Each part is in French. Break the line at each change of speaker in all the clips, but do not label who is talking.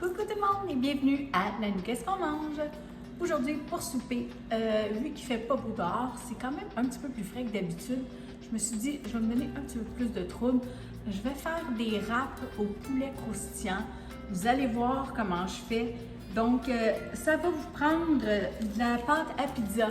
Coucou tout le monde et bienvenue à Nanou Qu'est-ce qu'on mange? Aujourd'hui pour souper, vu qu'il fait pas beau dehors, c'est quand même un petit peu plus frais que d'habitude. Je me suis dit, je vais me donner un petit peu plus de trouble. Je vais faire des wraps au poulet croustillant. Vous allez voir comment je fais. Donc, ça va vous prendre de la pâte à pizza.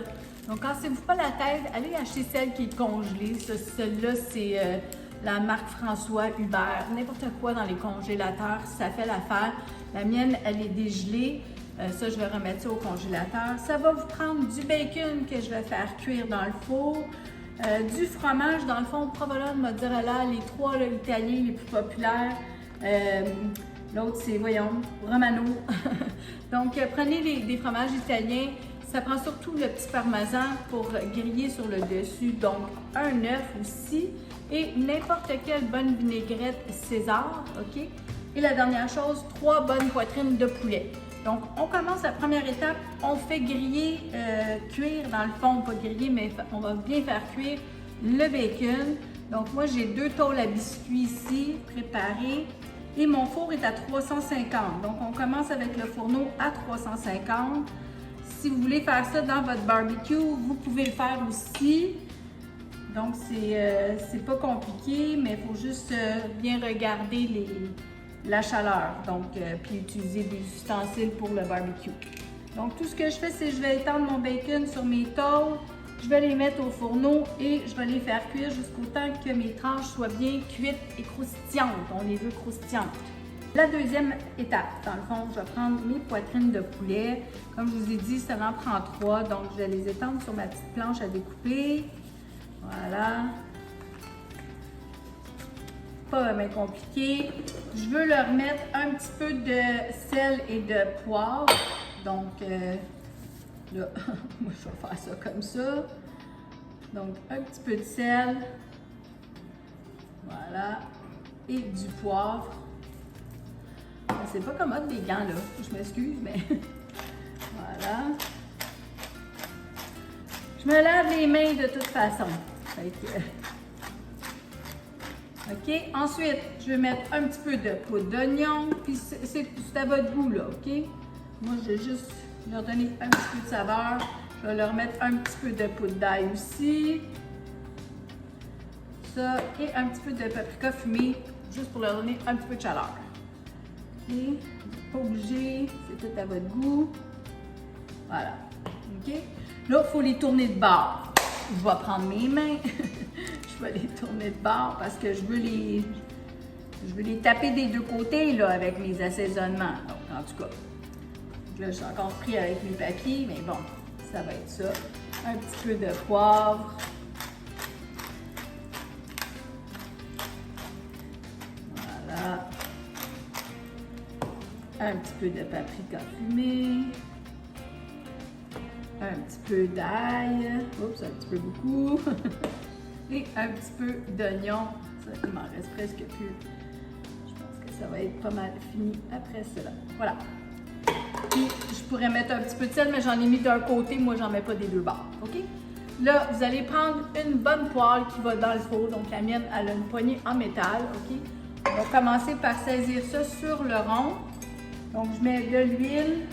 Donc, cassez-vous pas la tête, allez acheter celle qui est congelée. Celle-là, c'est la marque François Hubert. N'importe quoi dans les congélateurs, ça fait l'affaire. La mienne, elle est dégelée. Ça, je vais remettre ça au congélateur. Ça va vous prendre du bacon que je vais faire cuire dans le four. Du fromage, dans le fond, provolone, mozzarella, les trois là, italiens les plus populaires. L'autre, c'est, voyons, Romano. Donc, prenez des fromages italiens. Ça prend surtout le petit parmesan pour griller sur le dessus. Donc, un œuf aussi et n'importe quelle bonne vinaigrette César, OK? Et la dernière chose, 3 bonnes poitrines de poulet. Donc, on commence la première étape. On fait griller, cuire dans le fond, pas griller, mais on va bien faire cuire le bacon. Donc, moi, j'ai 2 tôles à biscuits ici, préparées. Et mon four est à 350. Donc, on commence avec le fourneau à 350. Si vous voulez faire ça dans votre barbecue, vous pouvez le faire aussi. Donc, c'est pas compliqué, mais il faut juste bien regarder la chaleur. Donc, puis utiliser des ustensiles pour le barbecue. Donc, tout ce que je fais, c'est que je vais étendre mon bacon sur mes tôles. Je vais les mettre au fourneau et je vais les faire cuire jusqu'au temps que mes tranches soient bien cuites et croustillantes. On les veut croustillantes. La deuxième étape, dans le fond, je vais prendre mes poitrines de poulet. Comme je vous ai dit, ça en prend 3. Donc, je vais les étendre sur ma petite planche à découper. Voilà. Pas vraiment compliqué. Je veux leur mettre un petit peu de sel et de poivre. Donc, là, moi, je vais faire ça comme ça. Donc, un petit peu de sel. Voilà. Et du poivre. C'est pas commode des gants, là. Je m'excuse, mais voilà. Je me lave les mains de toute façon. OK. Ensuite, je vais mettre un petit peu de poudre d'oignon. Puis, c'est à votre goût, là, OK? Moi, je vais juste leur donner un petit peu de saveur. Je vais leur mettre un petit peu de poudre d'ail aussi. Ça, et un petit peu de paprika fumé, juste pour leur donner un petit peu de chaleur. Et pas obligé, c'est tout à votre goût. Voilà. OK? Là, il faut les tourner de bord. Je vais prendre mes mains. Je vais les tourner de bord parce que je veux les taper des deux côtés là, avec mes assaisonnements. Donc, en tout cas, là, je suis encore pris avec mes papiers, mais bon, ça va être ça. Un petit peu de poivre. Voilà. Un petit peu de paprika fumé. Un petit peu d'ail. Oups, un petit peu beaucoup. Et un petit peu d'oignon. Ça, il m'en reste presque plus. Je pense que ça va être pas mal fini après cela. Voilà. Puis, je pourrais mettre un petit peu de sel, mais j'en ai mis d'un côté. Moi, j'en mets pas des deux bords. OK? Là, vous allez prendre une bonne poêle qui va dans le four. Donc, la mienne, elle a une poignée en métal. OK? On va commencer par saisir ça sur le rond. Donc, je mets de l'huile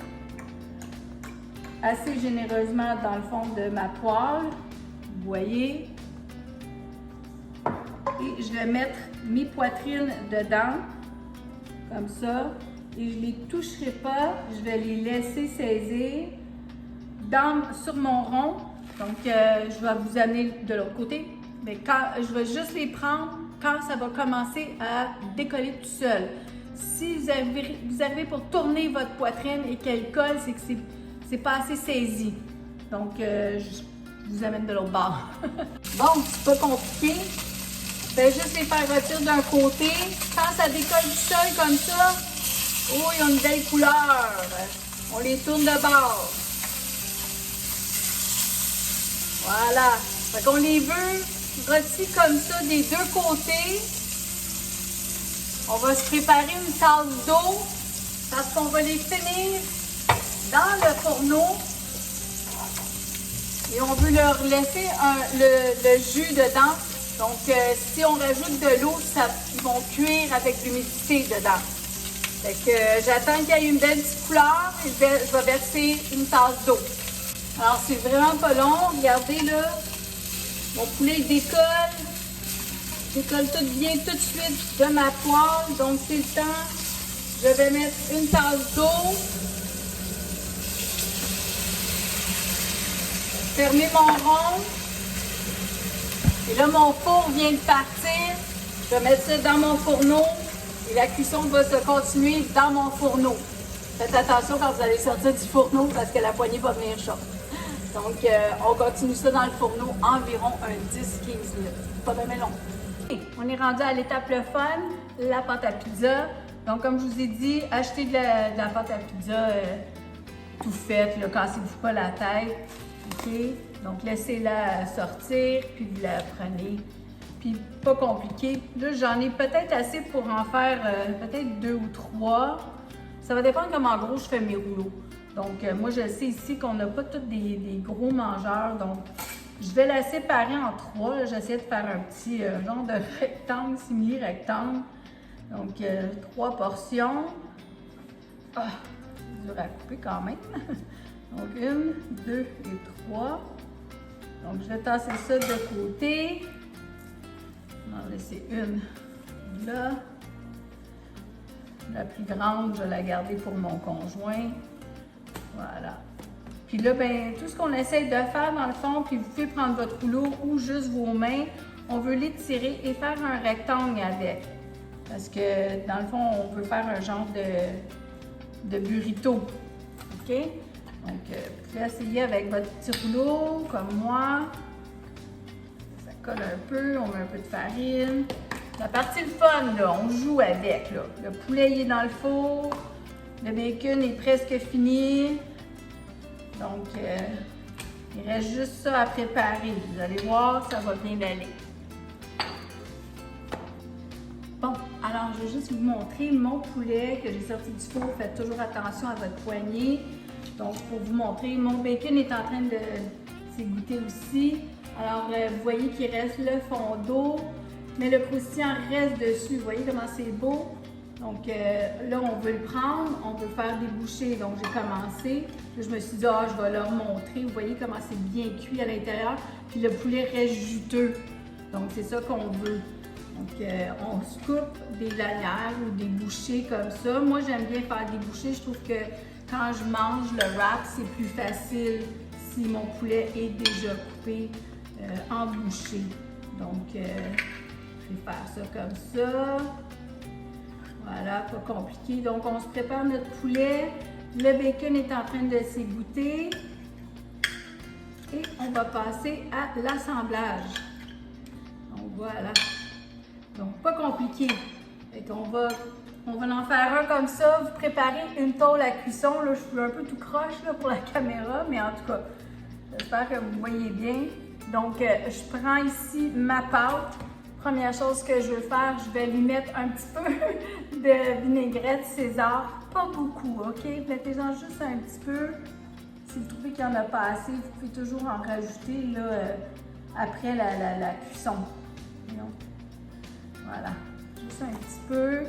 assez généreusement dans le fond de ma poêle. Vous voyez? Et je vais mettre mes poitrines dedans, comme ça. Et je ne les toucherai pas. Je vais les laisser saisir sur mon rond. Donc, je vais vous amener de l'autre côté. Mais quand je vais juste les prendre quand ça va commencer à décoller tout seul. Si vous arrivez pour tourner votre poitrine et qu'elle colle, c'est que c'est pas assez saisi. Donc, je vous amène de l'autre bord. Bon, c'est pas compliqué. Je vais juste les faire retirer d'un côté. Quand ça décolle du sol comme ça, oh, ils ont une belle couleur. On les tourne de bord. Voilà. Fait qu'on les veut rôtis comme ça des deux côtés. On va se préparer une tasse d'eau parce qu'on va les finir dans le fourneau et on veut leur laisser le jus dedans. Donc, si on rajoute de l'eau, ils vont cuire avec l'humidité dedans. Fait que j'attends qu'il y ait une belle petite couleur et je vais verser une tasse d'eau. Alors, c'est vraiment pas long. Regardez là, mon poulet décolle. Décolle tout bien tout de suite de ma poêle. Donc, c'est le temps. Je vais mettre une tasse d'eau. Fermer mon rond. Et là, mon four vient de partir. Je vais mettre ça dans mon fourneau. Et la cuisson va se continuer dans mon fourneau. Faites attention quand vous allez sortir du fourneau parce que la poignée va venir chaude. Donc, on continue ça dans le fourneau environ un 10-15 minutes. Pas bien long. On est rendu à l'étape le fun, la pâte à pizza. Donc, comme je vous ai dit, achetez de la pâte à pizza tout faite, cassez-vous pas la tête. OK? Donc, laissez-la sortir, puis vous la prenez. Puis, pas compliqué. Là, j'en ai peut-être assez pour en faire peut-être 2 ou 3. Ça va dépendre comment gros je fais mes rouleaux. Donc, moi, je sais ici qu'on n'a pas tous des gros mangeurs. Donc, je vais la séparer en 3. J'essaie de faire un petit genre de rectangle, simili-rectangle. Donc, 3 portions. Ah, c'est dur à couper quand même. Donc, 1, 2 et 3. Donc, je vais tasser ça de côté. On va en laisser une là. La plus grande, je vais la garder pour mon conjoint. Voilà. Puis là, ben, tout ce qu'on essaye de faire dans le fond, puis vous pouvez prendre votre rouleau ou juste vos mains, on veut l'étirer et faire un rectangle avec. Parce que dans le fond, on veut faire un genre de burrito. OK? Donc, vous pouvez essayer avec votre petit rouleau, comme moi. Ça colle un peu, on met un peu de farine. La partie le fun, là, on joue avec. Là. Le poulet il est dans le four. Le bacon est presque fini. Donc, il reste juste ça à préparer. Vous allez voir, ça va bien aller. Bon, alors je vais juste vous montrer mon poulet que j'ai sorti du four. Faites toujours attention à votre poignée. Donc, pour vous montrer, mon bacon est en train de s'égoutter aussi. Alors, vous voyez qu'il reste le fond d'eau. Mais le croustillant reste dessus. Vous voyez comment c'est beau? Donc là, on veut le prendre, on veut faire des bouchées. Donc j'ai commencé. Là, je me suis dit, je vais leur montrer. Vous voyez comment c'est bien cuit à l'intérieur. Puis le poulet reste juteux. Donc c'est ça qu'on veut. Donc on se coupe des lanières ou des bouchées comme ça. Moi, j'aime bien faire des bouchées. Je trouve que quand je mange le wrap, c'est plus facile si mon poulet est déjà coupé en bouchées. Donc, je vais faire ça comme ça. Voilà, pas compliqué. Donc, on se prépare notre poulet. Le bacon est en train de s'égoutter. Et on va passer à l'assemblage. Donc, voilà. Donc, pas compliqué. Fait qu'on va en faire un comme ça. Vous préparez une tôle à cuisson. Là, je suis un peu tout croche là, pour la caméra, mais en tout cas, j'espère que vous voyez bien. Donc, je prends ici ma pâte. Première chose que je veux faire, je vais lui mettre un petit peu de vinaigrette César. Pas beaucoup, OK? Mettez-en juste un petit peu. Si vous trouvez qu'il n'y en a pas assez, vous pouvez toujours en rajouter là, après la cuisson. Donc, voilà, juste un petit peu.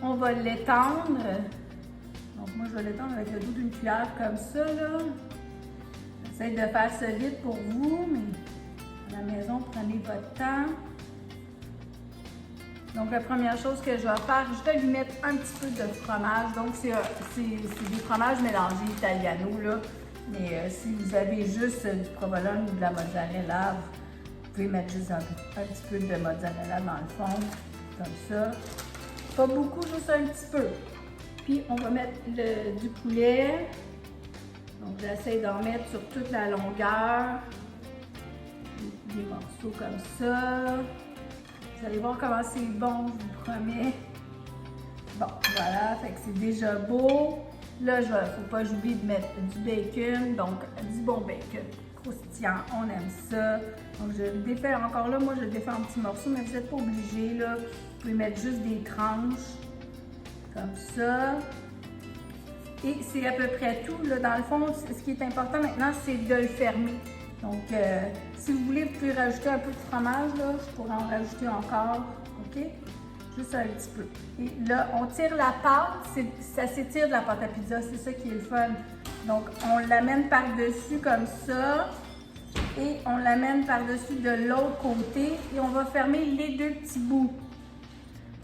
On va l'étendre. Donc, moi, je vais l'étendre avec le bout d'une cuillère comme ça, là. J'essaie de faire ça vite pour vous, mais à la maison, prenez votre temps. Donc, la première chose que je vais faire, je vais lui mettre un petit peu de fromage. Donc, c'est des fromages mélangés italiano, là. Mais si vous avez juste du provolone ou de la mozzarella, vous pouvez mettre juste un petit peu de mozzarella dans le fond, comme ça. Pas beaucoup, juste un petit peu. Puis, on va mettre du poulet. Donc, j'essaie d'en mettre sur toute la longueur. Des morceaux comme ça. Vous allez voir comment c'est bon, je vous promets. Bon, voilà, fait que c'est déjà beau. Là, il ne faut pas j'oublie de mettre du bacon, donc du bon bacon croustillant, on aime ça. Donc, je le défais encore là, moi je le défais en petits morceaux, mais vous n'êtes pas obligé, là. Vous pouvez mettre juste des tranches, comme ça. Et c'est à peu près tout, là. Dans le fond, ce qui est important maintenant, c'est de le fermer. Donc, si vous voulez, vous pouvez rajouter un peu de fromage, là. Je pourrais en rajouter encore, OK? juste un petit peu. Et là, on tire la pâte, ça s'étire de la pâte à pizza, c'est ça qui est le fun. Donc, on l'amène par-dessus comme ça et on l'amène par-dessus de l'autre côté et on va fermer les deux petits bouts.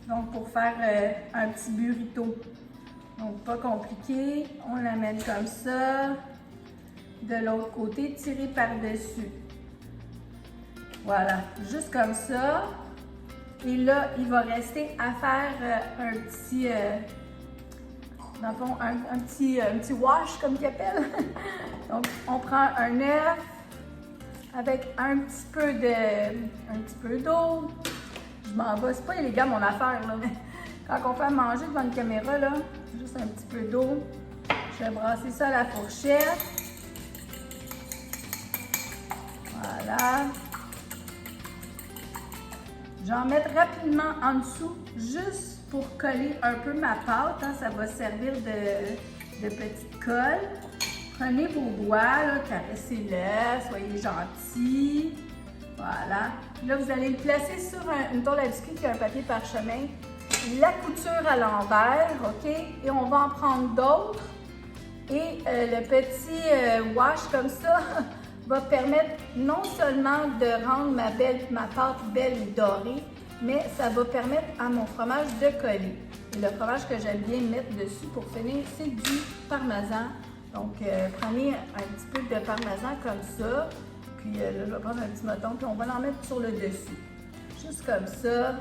Donc, pour faire un petit burrito. Donc, pas compliqué. On l'amène comme ça. De l'autre côté, tirer par-dessus. Voilà, juste comme ça. Et là, il va rester à faire un petit, dans le fond, un petit wash, comme ils appellent. Donc, on prend un œuf avec un petit peu d'eau. Je m'en vais, c'est pas élégant mon affaire, là, mais quand on fait à manger devant une caméra, là, juste un petit peu d'eau. Je vais brasser ça à la fourchette. Voilà. Je vais en mettre rapidement en dessous, juste pour coller un peu ma pâte. Hein, ça va servir de petite colle. Prenez vos doigts, là, caressez-le, soyez gentils. Voilà. Là, vous allez le placer sur une tôle à biscuit qui a un papier parchemin. La couture à l'envers, OK? Et on va en prendre d'autres. Et le petit wash comme ça va permettre non seulement de rendre ma pâte belle et dorée, mais ça va permettre à mon fromage de coller. Et le fromage que j'aime bien mettre dessus pour finir, c'est du parmesan. Donc, prenez un petit peu de parmesan comme ça. Puis là, je vais prendre un petit moton, puis on va l'en mettre sur le dessus. Juste comme ça.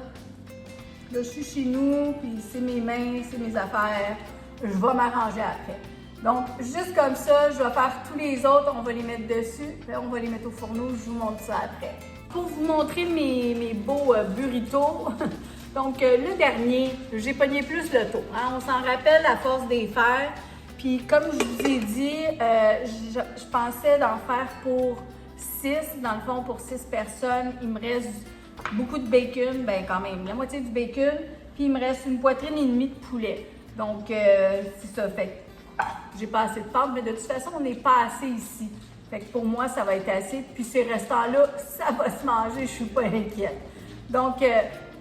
Là, je suis chez nous, puis c'est mes mains, c'est mes affaires. Je vais m'arranger après. Donc, juste comme ça, je vais faire tous les autres, on va les mettre dessus, puis on va les mettre au fourneau, je vous montre ça après. Pour vous montrer mes beaux burritos, donc le dernier, j'ai pogné plus le taux. Hein? On s'en rappelle à force des faire. Puis comme je vous ai dit, je pensais d'en faire pour 6, dans le fond pour 6 personnes. Il me reste beaucoup de bacon, ben quand même, la moitié du bacon. Puis il me reste une poitrine et demie de poulet. Donc c'est ça, fait que j'ai pas assez de pâte, mais de toute façon, on n'est pas assez ici. Fait que pour moi, ça va être assez. Puis ces restants-là, ça va se manger, je suis pas inquiète. Donc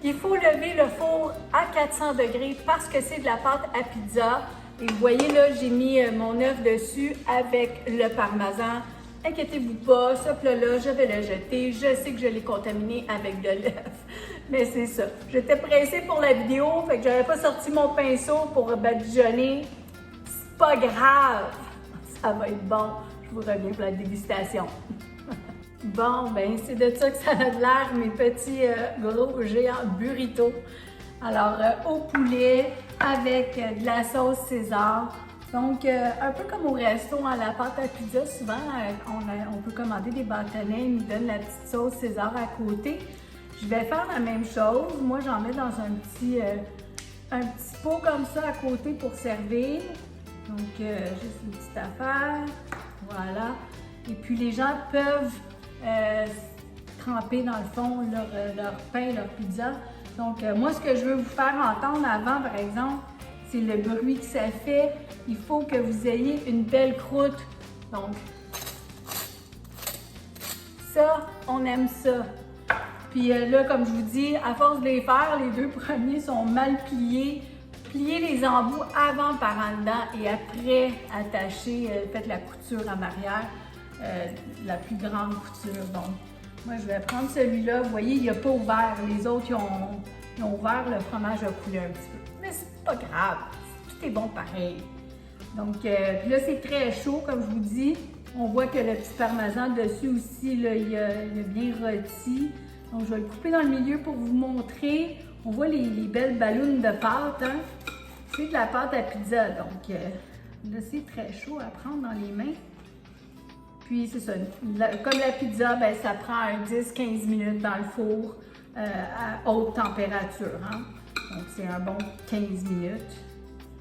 il faut lever le four à 400 degrés parce que c'est de la pâte à pizza. Et vous voyez là, j'ai mis mon œuf dessus avec le parmesan. Inquiétez-vous pas, ce plat-là, je vais le jeter. Je sais que je l'ai contaminé avec de l'œuf. Mais c'est ça. J'étais pressée pour la vidéo, fait que j'avais pas sorti mon pinceau pour badigeonner. C'est pas grave. Ça va être bon. Je vous reviens pour la dégustation. Bon, ben c'est de ça que ça a l'air, mes petits gros géants burritos. Alors, au poulet avec de la sauce César. Donc, un peu comme au resto, à la pâte à pizza, souvent, on peut commander des bâtonnets, ils nous donnent la petite sauce César à côté. Je vais faire la même chose. Moi, j'en mets dans un petit pot comme ça à côté pour servir. Donc, juste une petite affaire. Voilà. Et puis, les gens peuvent tremper dans le fond leur pain, leur pizza. Donc, moi, ce que je veux vous faire entendre avant, par exemple, c'est le bruit que ça fait. Il faut que vous ayez une belle croûte. Donc, ça, on aime ça. Puis là, comme je vous dis, à force de les faire, les deux premiers sont mal pliés. Pliez les embouts avant par en dedans et après attacher, faites la couture en arrière, la plus grande couture. Donc, moi, je vais prendre celui-là. Vous voyez, il n'a pas ouvert. Les autres, ils ont ouvert, le fromage a coulé un petit peu. Mais c'est pas grave. Tout est bon pareil. Donc, puis là, c'est très chaud, comme je vous dis. On voit que le petit parmesan dessus aussi, là, il a bien rôti. Donc, je vais le couper dans le milieu pour vous montrer. On voit les belles ballons de pâte. Hein? C'est de la pâte à pizza. Donc, là, c'est très chaud à prendre dans les mains. Puis, c'est ça. Comme la pizza, ben, ça prend un 10-15 minutes dans le four à haute température. Hein? Donc, c'est un bon 15 minutes.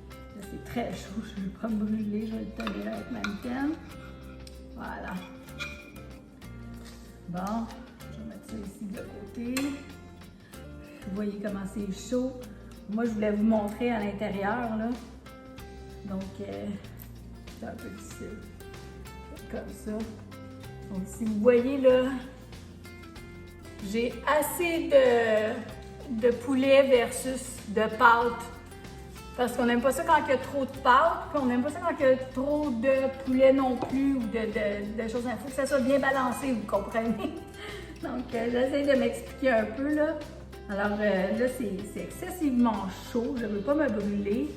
Là, c'est très chaud. Je ne vais pas me brûler. Je vais le tolérer avec ma mitaine. Voilà. Bon, je vais mettre ça ici de côté. Vous voyez comment c'est chaud. Moi, je voulais vous montrer à l'intérieur, là. Donc, c'est un peu difficile. Comme ça. Donc, si vous voyez, là, j'ai assez de poulet versus de pâte. Parce qu'on n'aime pas ça quand il y a trop de pâte, puis on n'aime pas ça quand il y a trop de poulet non plus, ou de choses. Il faut que ça soit bien balancé, vous comprenez? Donc, j'essaie de m'expliquer un peu, là. Alors, là, c'est excessivement chaud, je ne veux pas me brûler,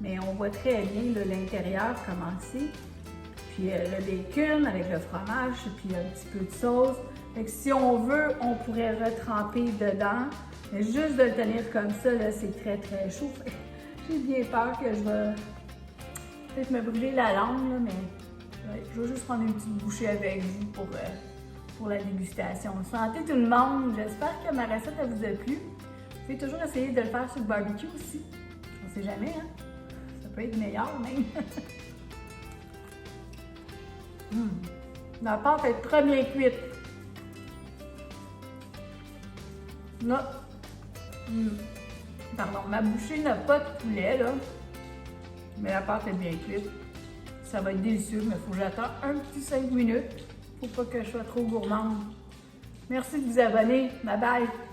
mais on voit très bien l'intérieur commencer. Puis le bacon avec le fromage, puis un petit peu de sauce. Fait que si on veut, on pourrait retremper dedans. Mais juste de le tenir comme ça, là, c'est très très chaud. J'ai bien peur que je vais peut-être me brûler la langue, là, mais ouais, je vais juste prendre une petite bouchée avec vous pour la dégustation. Santé tout le monde! J'espère que ma recette elle vous a plu. Vous pouvez toujours essayer de le faire sur le barbecue aussi. On ne sait jamais, hein? Ça peut être meilleur même. La pâte est très bien cuite. Là, pardon, ma bouchée n'a pas de poulet, là. Mais la pâte est bien cuite. Ça va être délicieux, mais il faut que j'attende un petit 5 minutes. Faut pas que je sois trop gourmande. Merci de vous abonner. Bye bye!